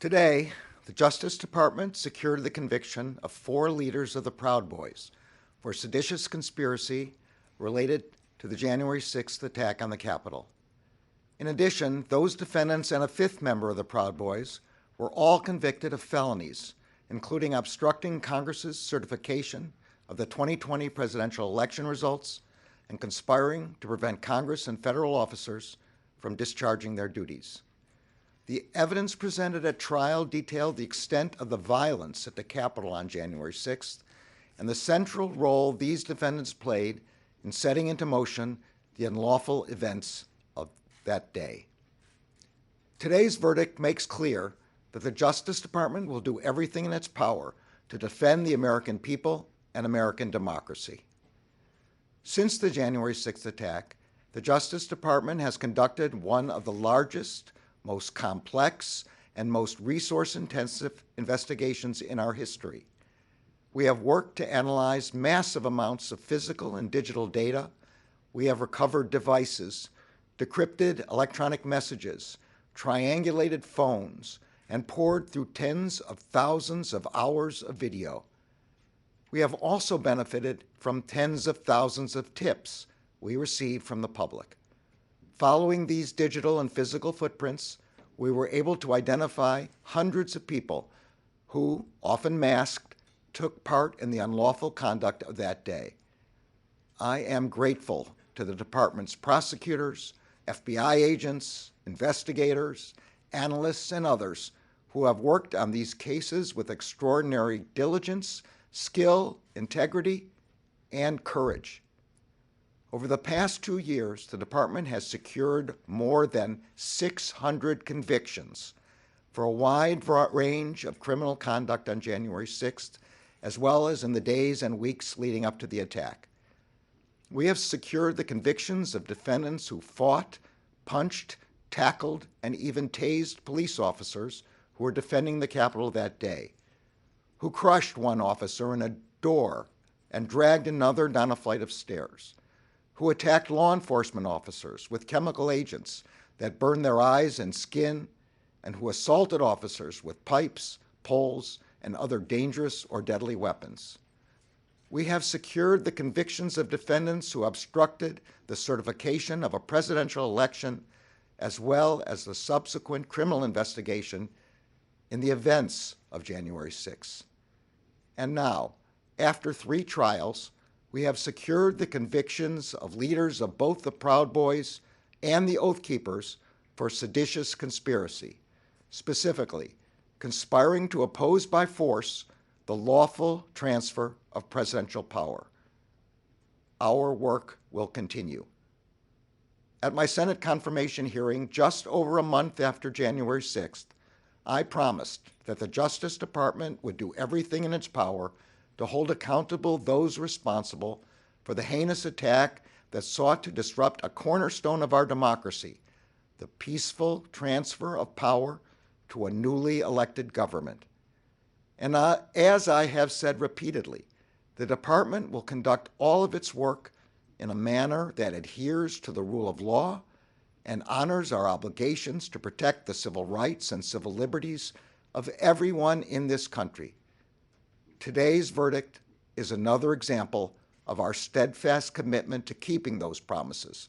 Today, the Justice Department secured the conviction of 4 leaders of the Proud Boys for seditious conspiracy related to the January 6th attack on the Capitol. In addition, those defendants and a 5th member of the Proud Boys were all convicted of felonies, including obstructing Congress's certification of the 2020 presidential election results and conspiring to prevent Congress and federal officers from discharging their duties. The evidence presented at trial detailed the extent of the violence at the Capitol on January 6th and the central role these defendants played in setting into motion the unlawful events of that day. Today's verdict makes clear that the Justice Department will do everything in its power to defend the American people and American democracy. Since the January 6th attack, the Justice Department has conducted one of the largest, most complex, and most resource-intensive investigations in our history. We have worked to analyze massive amounts of physical and digital data. We have recovered devices, decrypted electronic messages, triangulated phones, and poured through tens of thousands of hours of video. We have also benefited from tens of thousands of tips we received from the public. Following these digital and physical footprints, we were able to identify hundreds of people who, often masked, took part in the unlawful conduct of that day. I am grateful to the department's prosecutors, FBI agents, investigators, analysts, and others who have worked on these cases with extraordinary diligence, skill, integrity, and courage. Over the past 2 years, the department has secured more than 600 convictions for a wide range of criminal conduct on January 6th, as well as in the days and weeks leading up to the attack. We have secured the convictions of defendants who fought, punched, tackled, and even tased police officers who were defending the Capitol that day, who crushed one officer in a door and dragged another down a flight of stairs, who attacked law enforcement officers with chemical agents that burned their eyes and skin, and who assaulted officers with pipes, poles, and other dangerous or deadly weapons. We have secured the convictions of defendants who obstructed the certification of a presidential election, as well as the subsequent criminal investigation in the events of January 6th. And now, after 3 trials, we have secured the convictions of leaders of both the Proud Boys and the Oath Keepers for seditious conspiracy, specifically conspiring to oppose by force the lawful transfer of presidential power. Our work will continue. At my Senate confirmation hearing just over a month after January 6th, I promised that the Justice Department would do everything in its power to hold accountable those responsible for the heinous attack that sought to disrupt a cornerstone of our democracy, the peaceful transfer of power to a newly elected government. And as I have said repeatedly, the department will conduct all of its work in a manner that adheres to the rule of law and honors our obligations to protect the civil rights and civil liberties of everyone in this country. Today's verdict is another example of our steadfast commitment to keeping those promises.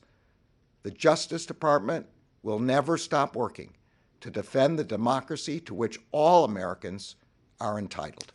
The Justice Department will never stop working to defend the democracy to which all Americans are entitled.